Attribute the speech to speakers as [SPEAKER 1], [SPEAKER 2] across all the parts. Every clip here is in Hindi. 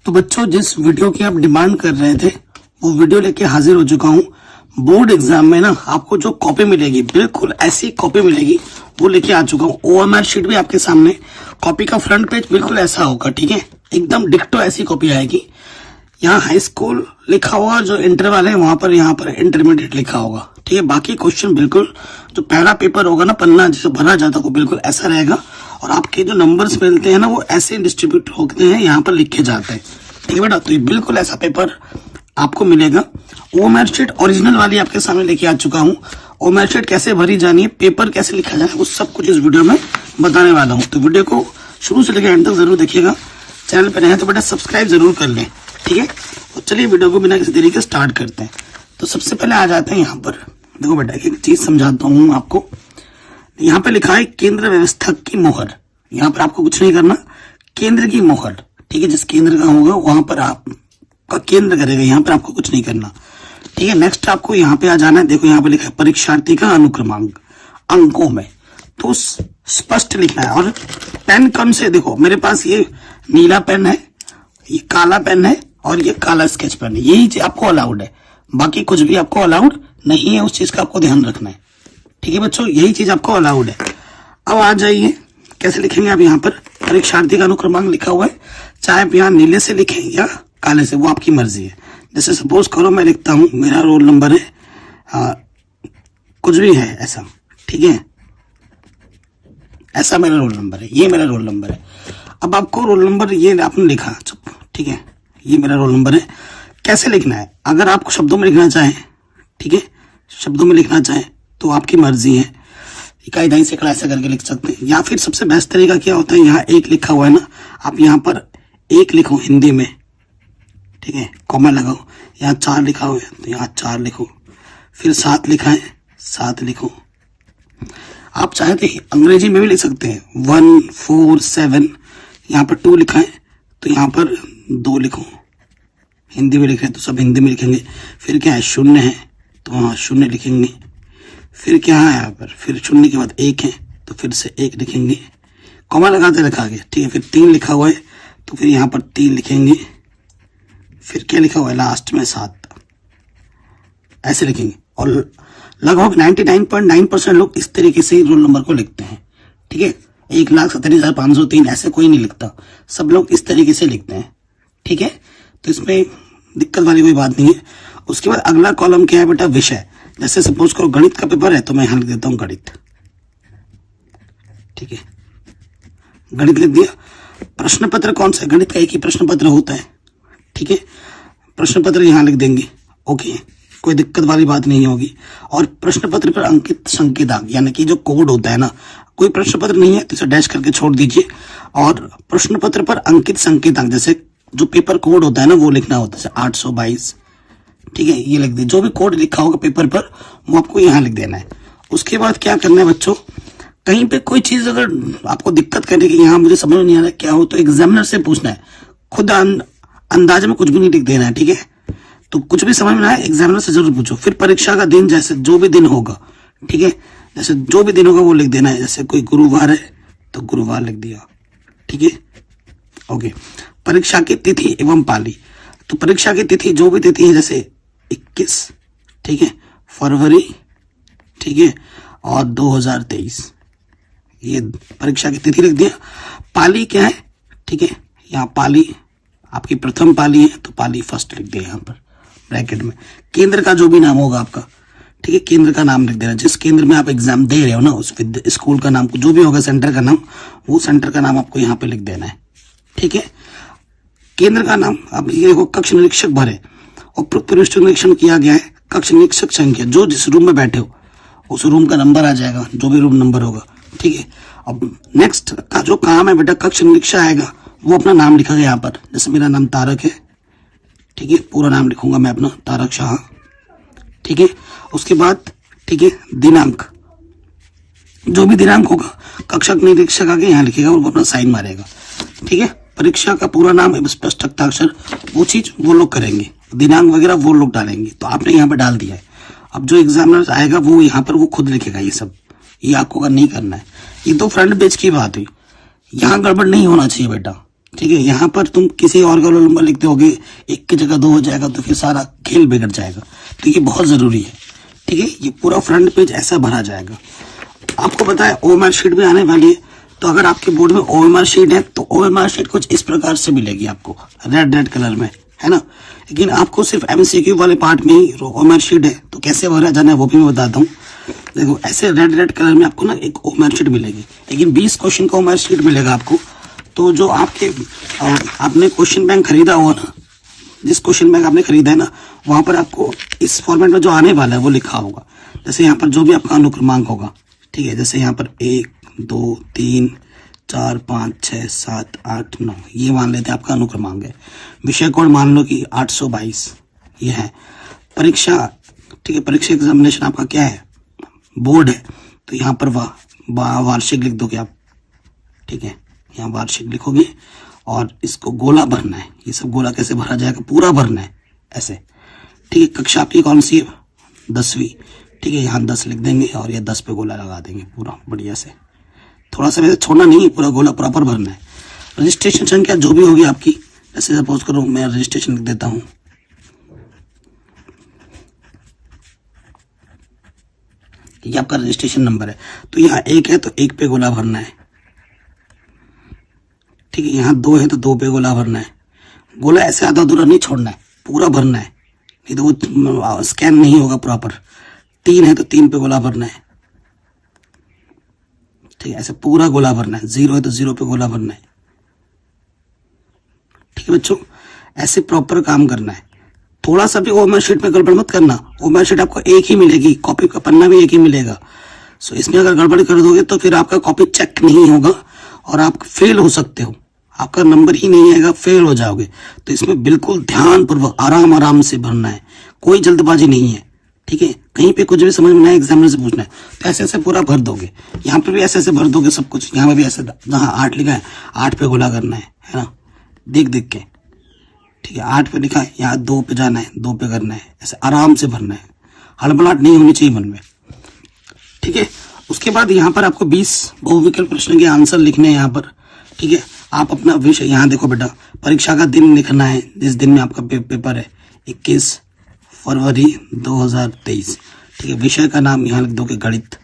[SPEAKER 1] तो बच्चों, जिस वीडियो की आप डिमांड कर रहे थे वो वीडियो लेके हाजिर हो चुका हूँ। बोर्ड एग्जाम में ना आपको जो कॉपी मिलेगी, बिल्कुल ऐसी कॉपी मिलेगी, वो लेके आ चुका हूँ। ओएमआर शीट भी आपके सामने, कॉपी का फ्रंट पेज बिल्कुल ऐसा होगा, ठीक है, एकदम डिक्टो ऐसी कॉपी आएगी। यहाँ हाई स्कूल लिखा होगा, जो इंटर वाले हैं वहां पर यहाँ पर इंटरमीडिएट लिखा होगा, ठीक है। बाकी क्वेश्चन बिल्कुल जो पहला पेपर होगा ना, पन्ना जिसे भरा जाता है, वो बिल्कुल ऐसा रहेगा। और आपके जो नंबर्स मिलते हैं ना, वो ऐसे डिस्ट्रीब्यूट होते हैं, यहाँ पर लिखे जाते हैं, ठीक है बेटा। तो ये बिल्कुल ऐसा पेपर आपको मिलेगा। ओएमआर शीट ओरिजिनल वाली आपके सामने लेके आ चुका हूँ। ओएमआर शीट कैसे भरी जानी है, पेपर कैसे लिखा जाए, वो सब कुछ इस वीडियो में बताने वाला हूँ। तो वीडियो को शुरू से लेकर एंड तक जरूर देखिएगा। चैनल पर नए हैं तो बेटा सब्सक्राइब जरूर कर लें, ठीक है। तो चलिए वीडियो को बिना किसी देरी के स्टार्ट करते हैं। तो सबसे पहले आ जाते हैं यहाँ पर। देखो बेटा, एक चीज समझाता हूँ आपको। यहाँ पे लिखा है केंद्र व्यवस्थक की मोहर। यहाँ पर आपको कुछ नहीं करना, केंद्र की मोहर, ठीक है। जिस केंद्र का होगा वहां पर आपका केंद्र करेगा, यहाँ पर आपको कुछ नहीं करना, ठीक है। नेक्स्ट आपको यहाँ पे आ जाना है। देखो यहाँ पे लिखा है परीक्षार्थी का अनुक्रमांक अंकों में, तो स्पष्ट लिखना है। और पेन कौन से, देखो मेरे पास ये नीला पेन है, ये काला पेन है और ये काला स्केच पेन है, यही चीज आपको अलाउड है। बाकी कुछ भी आपको अलाउड नहीं है, उस चीज का आपको ध्यान रखना है, ठीक है बच्चों, यही चीज आपको अलाउड है। अब आ जाइए, कैसे लिखेंगे आप। यहाँ पर परीक्षार्थी का अनुक्रमांक लिखा हुआ है, चाहे आप यहाँ नीले से लिखें या काले से, वो आपकी मर्जी है। जैसे सपोज करो मैं लिखता हूं, मेरा रोल नंबर है कुछ भी है ऐसा, ठीक है, ऐसा मेरा रोल नंबर है, ये मेरा रोल नंबर है। अब आपको रोल नंबर ये आपने लिखा, चुप, ठीक है, ये मेरा रोल नंबर है। कैसे लिखना है, अगर आपको शब्दों में लिखना चाहें, ठीक है, शब्दों में लिखना चाहें तो आपकी मर्जी है, इकाई दाई सैकड़ा ऐसा करके लिख सकते हैं। या फिर सबसे बेस्ट तरीका क्या होता है, यहाँ एक लिखा हुआ है ना, आप यहाँ पर एक लिखो हिंदी में, ठीक है, कॉमा लगाओ। यहाँ 4 लिखा हुआ है तो यहाँ 4 लिखो, फिर 7 लिखा है 7 लिखो। आप चाहे तो अंग्रेजी में भी लिख सकते हैं, 1 4 7। यहाँ पर 2 लिखा है तो यहाँ पर 2 लिखो। हिंदी में लिख रहे हैं तो सब हिंदी में लिखेंगे। फिर क्या है, 0 है तो वहाँ 0 लिखेंगे। फिर क्या है यहाँ पर, फिर 0 के बाद 1 है तो फिर से 1 लिखेंगे, कॉमा लगाते रखा गया, ठीक है। फिर 3 लिखा हुआ है तो फिर यहाँ पर 3 लिखेंगे। फिर क्या लिखा हुआ है लास्ट में, 7, ऐसे लिखेंगे। और लगभग 99.9% लोग इस तरीके से रोल नंबर को लिखते हैं, ठीक है। 1,70,503 ऐसे कोई नहीं लिखता, सब लोग इस तरीके से लिखते हैं, ठीक है। तो इसमें दिक्कत वाली कोई बात नहीं है। उसके बाद अगला कॉलम क्या है बेटा, विषय। जैसे सपोज करो गणित का पेपर है तो मैं यहां लिख देता हूं गणित, ठीक है, गणित लिख दिया। प्रश्न पत्र कौन सा है, गणित का एक ही प्रश्न पत्र होता है, ठीक है, प्रश्न पत्र यहां लिख देंगे, ओके, कोई दिक्कत वाली बात नहीं होगी। और प्रश्न पत्र पर अंकित संकेतांक, यानी कि जो कोड होता है ना, कोई प्रश्न पत्र नहीं है तो इसे डैश करके छोड़ दीजिए। और प्रश्न पत्र पर अंकित संकेतांक, जैसे जो पेपर कोड होता है ना, वो लिखना होता है, जैसे 822, ठीक है, ये लिख दीजिए। जो भी कोड लिखा होगा पेपर पर वो आपको यहाँ लिख देना है। उसके बाद क्या करना है बच्चों, कहीं पे कोई चीज अगर आपको दिक्कत करे कि यहाँ मुझे समझ नहीं आ रहा क्या हो, तो एग्जामिनर से पूछना है, खुद अंदाज में कुछ भी नहीं लिख देना है, ठीक है। तो कुछ भी समझ में आए एग्जामिनर से जरूर पूछो। फिर परीक्षा का दिन, जैसे जो भी दिन होगा, ठीक है, जैसे जो भी दिन होगा वो लिख देना है। जैसे कोई गुरुवार है तो गुरुवार लिख दिया, ठीक है, ओके। परीक्षा की तिथि एवं पाली, तो परीक्षा की तिथि जो भी तिथि है, जैसे 21, ठीक है, फरवरी, ठीक है, और 2023, ये परीक्षा की तिथि लिख दिया। पाली क्या है, ठीक है, यहाँ पाली आपकी प्रथम पाली है तो पाली फर्स्ट लिख दिया यहाँ पर ब्रैकेट में। केंद्र का जो भी नाम होगा आपका, ठीक है, केंद्र का नाम लिख देना। जिस केंद्र में आप एग्जाम दे रहे हो ना, उस स्कूल का नाम, जो भी होगा सेंटर का नाम, वो सेंटर का नाम आपको यहाँ पे लिख देना है, ठीक है। केंद्र का नाम, अब ये देखो कक्ष निरीक्षक भरे और पृष्ठ निरीक्षण किया गया है। कक्ष निरीक्षक संख्या, जो जिस रूम में बैठे हो उस रूम का नंबर आ जाएगा, जो भी रूम नंबर होगा, ठीक है। अब नेक्स्ट का जो काम है बेटा, कक्ष निरीक्षक आएगा, वो अपना नाम लिखेगा यहाँ पर। जैसे मेरा नाम तारक है, ठीक है, पूरा नाम लिखूंगा मैं अपना, तारक शाह, ठीक है। उसके बाद, ठीक है, दिनांक, जो भी दिनांक होगा कक्षक निरीक्षक आके यहाँ लिखेगा और वो अपना साइन मारेगा, ठीक है। परीक्षा का पूरा नाम है, स्पष्ट हस्ताक्षर, वो चीज वो लोग करेंगे, दिनांक वगैरह वो लोग डालेंगे, तो आपने यहाँ पर डाल दिया है। अब जो एग्जामिनर आएगा वो यहाँ पर वो खुद लिखेगा ये सब, ये आपको नहीं करना है। ये तो फ्रंट पेज की बात हुई, यहाँ गड़बड़ नहीं होना चाहिए बेटा, ठीक है, यहाँ पर तुम किसी और का रोल नंबर लिख दोगे, एक की जगह 2 हो जाएगा, तो फिर सारा खेल बिगड़ जाएगा। तो ये बहुत जरूरी है। ठीक है, ये पूरा फ्रंट पेज ऐसा भरा जाएगा। आपको पता है OMR शीट भी आने वाली है, तो अगर आपके बोर्ड में OMR शीट है तो OMR शीट कुछ इस प्रकार से मिलेगी आपको, रेड कलर में, है ना। लेकिन आपको सिर्फ MCQ वाले पार्ट में ही OMR शीट है, तो कैसे भरा जाना है वो भी मैं बताता हूँ। देखो, ऐसे रेड कलर में आपको ना एक OMR शीट मिलेगी, लेकिन 20 क्वेश्चन का OMR शीट मिलेगा आपको। तो जो आपने क्वेश्चन बैंक खरीदा हुआ ना, जिस क्वेश्चन बैंक आपने खरीदा है ना, वहां पर आपको इस फॉर्मेट में जो आने वाला है वो लिखा होगा। जैसे यहाँ पर जो भी आपका अनुक्रमांक होगा, ठीक है, जैसे यहाँ पर 1 2 3 4 5 6 7 8 9, ये मान लेते हैं आपका अनुक्रमांक है। विषय कोड मान लो कि 822 ये है। परीक्षा, ठीक है, परीक्षा एग्जामिनेशन आपका क्या है, बोर्ड है, तो यहाँ पर वार्षिक लिख दोगे आप। ठीक है, यहाँ वार्षिक लिखोगे और इसको गोला भरना है। ये सब गोला कैसे भरा जाएगा, पूरा भरना है ऐसे। ठीक है, कक्षा आपकी कौन सी है, 10वीं। ठीक है, यहाँ 10 लिख देंगे और ये 10 पे गोला लगा देंगे पूरा बढ़िया से। थोड़ा सा वैसे छोड़ना नहीं है, पूरा गोला प्रॉपर भरना है। रजिस्ट्रेशन संख्या जो भी होगी आपकी, जैसे सपोज करो मैं रजिस्ट्रेशन लिख देता हूँ, ये आपका रजिस्ट्रेशन नंबर है। तो यहाँ 1 है तो 1 पे गोला भरना है। ठीक है, यहाँ 2 है तो 2 पे गोला भरना है। गोला ऐसे आधा अधूरा नहीं छोड़ना है, पूरा भरना है, नहीं तो वो स्कैन नहीं होगा प्रॉपर। 3 है तो 3 पे गोला भरना है। ठीक है, ऐसे पूरा गोला भरना है। 0 है तो 0 पे गोला भरना है। ठीक है बच्चों, ऐसे प्रॉपर काम करना है। थोड़ा सा भी OMR शीट में गड़बड़ मत करना। OMR शीट आपको एक ही मिलेगी, कॉपी का पन्ना भी एक ही मिलेगा। सो इसमें अगर गड़बड़ कर दोगे तो फिर आपका कॉपी चेक नहीं होगा और आप फेल हो सकते हो, आपका नंबर ही नहीं आएगा, फेल हो जाओगे। तो इसमें बिल्कुल ध्यानपूर्वक आराम से भरना है, कोई जल्दबाजी नहीं है। ठीक है, कहीं पे कुछ भी समझ में नहीं, एग्जामिनर से पूछना है तो ऐसे पूरा भर दोगे। यहाँ पे भी ऐसे भर दोगे सब कुछ। यहाँ पे भी ऐसे, जहाँ 8 लिखा है 8 पे गोला करना है ना, देख के। ठीक है, 8 पे लिखा है, यहाँ 2 पे जाना है, 2 पे करना है। ऐसे आराम से भरना है, हड़बड़ाहट नहीं होनी चाहिए मन में। ठीक है, उसके बाद यहाँ पर आपको 20 बहुविकल्प प्रश्न के आंसर लिखने हैं यहाँ पर। ठीक है, आप अपना विषय यहाँ देखो बेटा, परीक्षा का दिन लिखना है, जिस दिन में आपका पेपर है, 21 फरवरी 2023। ठीक है, विषय का नाम यहाँ लिख दोगे गणित,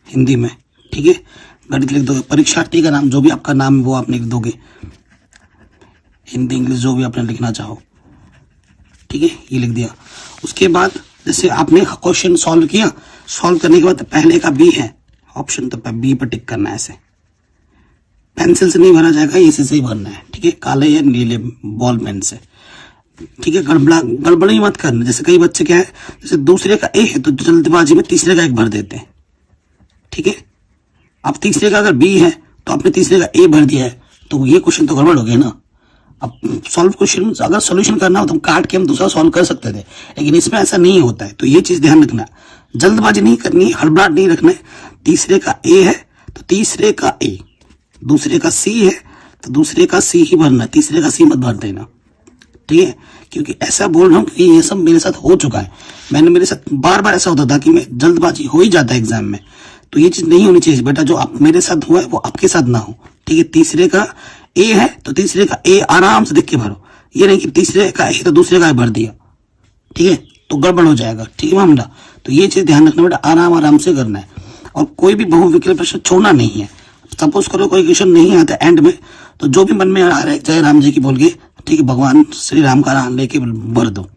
[SPEAKER 1] हिंदी में। ठीक है, गणित लिख दोगे। परीक्षार्थी का नाम, जो भी आपका नाम है वो आप लिख दोगे, हिंदी इंग्लिश जो भी आपने लिखना चाहो। ठीक है, ये लिख दिया। उसके बाद जैसे आपने क्वेश्चन सॉल्व किया, सॉल्व करने के बाद पहले का बी है ऑप्शन, तो बी पर टिक करना है। ऐसे पेंसिल से नहीं भरा जाएगा, इसी से ही भरना है। ठीक है, काले या नीले बॉल पेन से। ठीक है, गड़बड़ी मत करना। जैसे कई बच्चे क्या है, जैसे दूसरे का ए है तो जल्दबाजी में तीसरे का एक भर देते हैं। ठीक है, अब तीसरे का अगर बी है तो आपने तीसरे का ए भर दिया है, तो ये क्वेश्चन तो गड़बड़ हो गया ना। अब सॉल्व क्वेश्चन अगर सोल्यूशन करना हो तो हम काट के हम दूसरा सॉल्व कर सकते थे, लेकिन इसमें ऐसा नहीं होता है। तो ये चीज ध्यान रखना, जल्दबाजी नहीं करनी, हड़बड़ाहट नहीं रखना है। तीसरे का ए है तो तीसरे का ए, दूसरे का सी है तो दूसरे का सी ही भरना, तीसरे का सी मत भर देना। ठीक है, क्योंकि ऐसा बोल रहा हूँ कि ये सब मेरे साथ हो चुका है। मेरे साथ बार बार ऐसा होता था कि मैं जल्दबाजी हो ही जाता है एग्जाम में। तो ये चीज नहीं होनी चाहिए बेटा, जो आप मेरे साथ हुआ है वो आपके साथ ना हो। ठीक है, तीसरे का ए है तो तीसरे का ए आराम से देख के भरो, ये नहीं कि तीसरे का ए तो दूसरे का ए भर दिया। ठीक है, तो गड़बड़ हो जाएगा। ठीक है मामला, तो ये चीज ध्यान रखना बेटा, आराम से करना है और कोई भी बहुविकल्प प्रश्न छोड़ना नहीं है। सपोज करो कोई क्वेश्चन नहीं आता एंड में, तो जो भी मन में आ रहा है जय राम जी की बोल के, ठीक है, भगवान श्री राम का नाम लेके भर दो।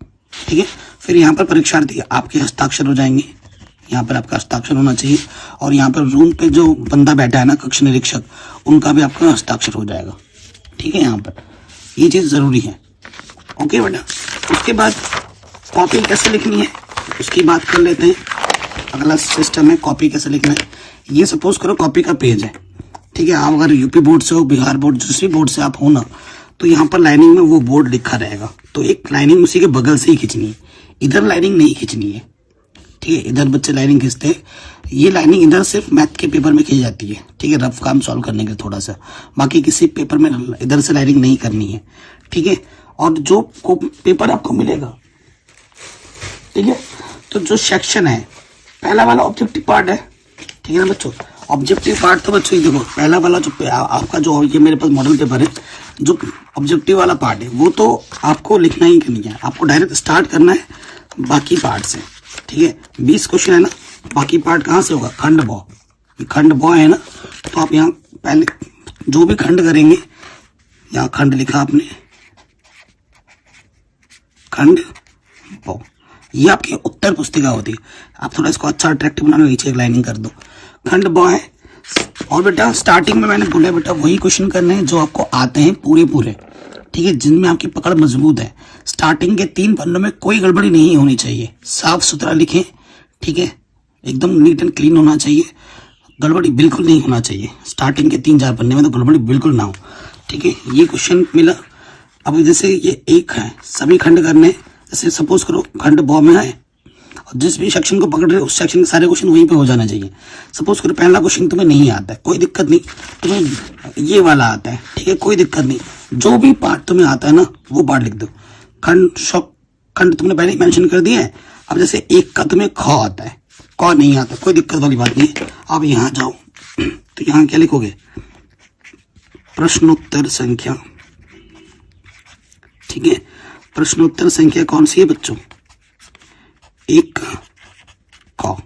[SPEAKER 1] ठीक है, फिर यहाँ पर परीक्षार्थी आपके हस्ताक्षर हो जाएंगे, यहाँ पर आपका हस्ताक्षर होना चाहिए। और यहाँ पर रूम पे जो बंदा बैठा है ना, कक्ष निरीक्षक, उनका भी आपका हस्ताक्षर हो जाएगा। ठीक है, यहाँ पर ये चीज जरूरी है। ओके बेटा, उसके बाद कॉपी कैसे लिखनी है उसकी बात कर लेते हैं। अगला सिस्टम है कॉपी कैसे लिखना है। ये सपोज करो कॉपी का पेज है। ठीक है, आप अगर यूपी बोर्ड से हो, बिहार बोर्ड, जिस भी बोर्ड से आप हो ना, तो यहाँ पर लाइनिंग में वो बोर्ड लिखा रहेगा, तो एक लाइनिंग उसी के बगल से ही खींचनी है, इधर लाइनिंग नहीं खींचनी है। ठीक है, इधर बच्चे लाइनिंग खींचते हैं, ये लाइनिंग इधर सिर्फ मैथ के पेपर में खींची जाती है। ठीक है, रफ काम सॉल्व करने के थोड़ा सा, बाकी किसी पेपर में इधर से लाइनिंग नहीं करनी है। ठीक है, और जो पेपर आपको मिलेगा, ठीक है, तो जो सेक्शन है, पहला वाला ऑब्जेक्टिव पार्ट है। ठीक है ना बच्चों, ऑब्जेक्टिव पार्ट तो बच्चों देखो, पहला वाला जो आपका जो ये मेरे पास मॉडल पेपर है, जो ऑब्जेक्टिव वाला पार्ट है वो तो आपको लिखना ही नहीं है, आपको डायरेक्ट स्टार्ट करना है बाकी पार्ट से। ठीक है, 20 क्वेश्चन है ना, बाकी पार्ट कहाँ से होगा, खंड बॉ, खंड बॉ है ना, तो आप यहाँ पहले जो भी खंड करेंगे, यहाँ खंड लिखा आपने, खंड बॉ, ये आपकी उत्तर पुस्तिका होती है। आप थोड़ा इसको अच्छा अट्रैक्टिव बनाना, नीचे एक लाइनिंग कर दो, खंड बॉ है। और बेटा स्टार्टिंग में मैंने बोला बेटा वही क्वेश्चन करने हैं जो आपको आते हैं पूरे पूरे, ठीक है, जिनमें आपकी पकड़ मजबूत है। स्टार्टिंग के 3 पन्नों में कोई गड़बड़ी नहीं होनी चाहिए, साफ सुथरा लिखें, ठीक है, एकदम नीट एंड क्लीन होना चाहिए, गड़बड़ी बिल्कुल नहीं होना चाहिए। स्टार्टिंग के 3-4 पन्ने में तो गड़बड़ी बिल्कुल ना हो। ठीक है, ये क्वेश्चन मिला। अब जैसे ये एक है, सभी खंड करने, जैसे सपोज करो खंड बॉ में है और जिस भी सेक्शन को पकड़ रहे हो उस सेक्शन के सारे क्वेश्चन वहीं पे हो जाना चाहिए। सपोज करो पहला क्वेश्चन तुम्हें नहीं आता है, कोई दिक्कत नहीं, तुम्हें ये वाला आता है, ठीक है, कोई दिक्कत नहीं, जो भी पार्ट तुम्हें आता है ना वो पार्ट लिख दो। खंड तुमने पहले ही मेंशन कर दिया है। अब जैसे एक का तुम्हें ख आता है, क नहीं आता, कोई दिक्कत वाली बात नहीं। अब यहाँ जाओ तो यहाँ क्या लिखोगे, प्रश्नोत्तर संख्या, ठीक है, प्रश्नोत्तर संख्या कौन सी है बच्चों, 1 क,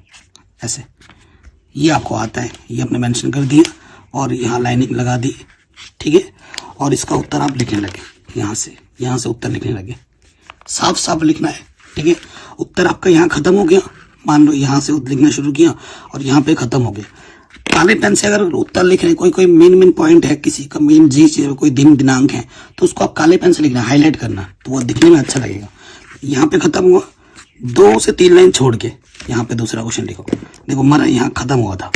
[SPEAKER 1] ऐसे ये आपको आता है, ये आपने मेंशन कर दिया और यहाँ लाइनिंग लगा दी। ठीक है, और इसका उत्तर आप लिखने लगे, यहाँ से उत्तर लिखने लगे, साफ साफ लिखना है। ठीक है, उत्तर आपका यहाँ खत्म हो गया, मान लो यहाँ से लिखना शुरू किया और यहाँ पे खत्म हो गया। काले पेन से अगर उत्तर लिख रहे हैं, कोई मेन पॉइंट है, किसी का मेन चीज, कोई दिन दिनांक है, तो उसको आप काले पेन से लिखना, हाईलाइट करना, तो वो दिखने में अच्छा लगेगा। यहाँ पे खत्म हुआ, 2 से 3 लाइन छोड़ के यहाँ पे दूसरा क्वेश्चन लिखो। देखो हमारा यहाँ खत्म हुआ था,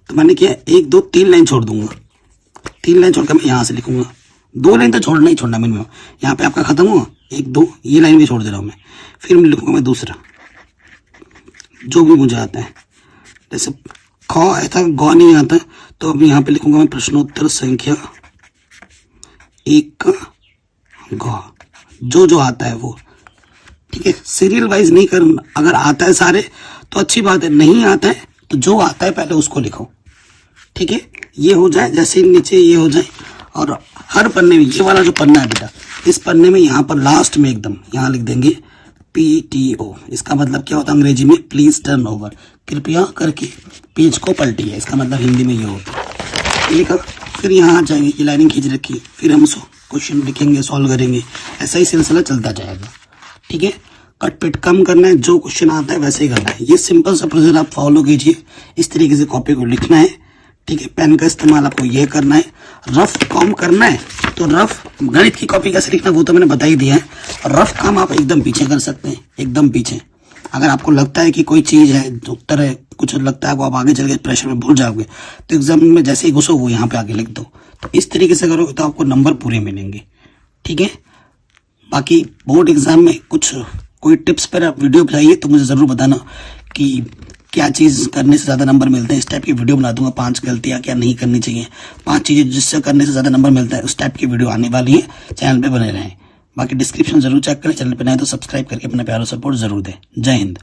[SPEAKER 1] तो मैंने किया 1 2 3 लाइन छोड़ दूंगा, 3 लाइन छोड़कर मैं यहाँ से लिखूंगा, 2 लाइन तो छोड़ना ही छोड़ना मिनिमम। यहाँ पे आपका खत्म हुआ, 1 2 ये लाइन भी छोड़ दे रहा हूँ मैं, फिर मैं लिखूंगा मैं दूसरा जो भी मुझे आता है। जैसे ख ऐसा ग नहीं आता, तो अब यहाँ पे लिखूंगा मैं प्रश्नोत्तर संख्या 1 ग, जो आता है वो। ठीक है, सीरियल वाइज नहीं करना, अगर आता है सारे तो अच्छी बात है, नहीं आता है तो जो आता है पहले उसको लिखो। ठीक है, ये हो जाए, जैसे नीचे ये हो जाए, और हर पन्ने में, ये वाला जो पन्ना है बेटा, इस पन्ने में यहाँ पर लास्ट में एकदम यहाँ लिख देंगे PTO। इसका मतलब क्या होता है अंग्रेजी में, प्लीज टर्न ओवर, कृपया करके पेज को पलटिए, इसका मतलब हिंदी में ये होता है। लिखा, फिर यहाँ आ जाएंगे, ये लाइनिंग खींच रखी, फिर हम क्वेश्चन लिखेंगे, सॉल्व करेंगे, ऐसा ही सिलसिला चलता जाएगा। ठीक है, कट पिट कम करना है, जो क्वेश्चन आता है वैसे ही करना है। ये सिंपल सा प्रोसीजर आप फॉलो कीजिए, इस तरीके से कॉपी को लिखना है। ठीक है, पेन का इस्तेमाल आपको ये करना है। रफ काम करना है तो रफ गणित की कॉपी कैसे लिखना वो तो मैंने बता ही दिया है, और रफ काम आप एकदम पीछे कर सकते हैं, एकदम पीछे। अगर आपको लगता है कि कोई चीज है, उत्तर है, कुछ लगता है आप आगे चल के प्रेशर में भूल जाओगे, तो एग्जाम में जैसे ही घुसो वो यहाँ पे आगे लिख दो। तो इस तरीके से करोगे तो आपको नंबर पूरे मिलेंगे। ठीक है, बाकी बोर्ड एग्जाम में कुछ कोई टिप्स पर आप वीडियो बनाइए तो मुझे जरूर बताना कि क्या चीज करने से ज्यादा नंबर मिलते हैं। इस टाइप की वीडियो बना दूंगा, 5 गलतियां क्या नहीं करनी चाहिए, 5 चीजें जिससे करने से ज्यादा नंबर मिलता है, उस टाइप की वीडियो आने वाली है। चैनल पे बने रहें। बाकी डिस्क्रिप्शन जरूर चेक करें, चैनल पे नए तो सब्सक्राइब करके अपना प्यारा सपोर्ट जरूर दें। जय हिंद।